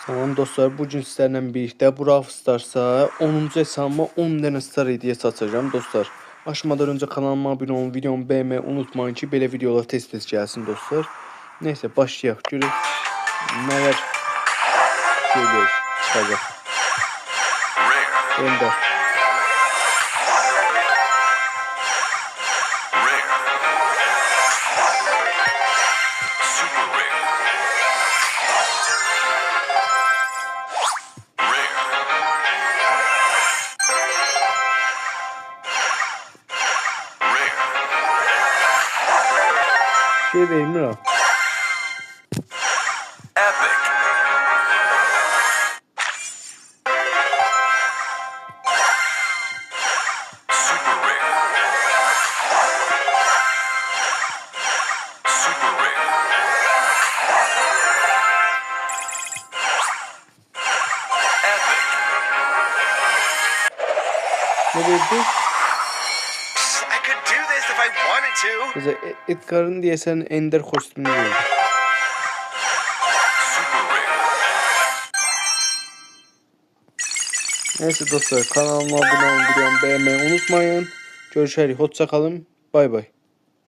Tamam dostlar, bugün sizlerle birlikte Brawl Stars'a 10. hesabıma 10 tane star hediyesi açacağım dostlar. Açmadan önce kanalıma abone olun, videomu beğenmeyi unutmayın ki böyle videolar tez gelsin dostlar. Neyse başlayalım. Görün neler şeyler çıkacak. Ender. Şey vermir ha. Ne verdi? Kıza Edgar'ın diye sen Ender kostümünü verdi. Neyse dostlar, kanalıma abone olun, videomu beğenmeyi unutmayın. Görüşürüz, hoşça kalın, bay bay.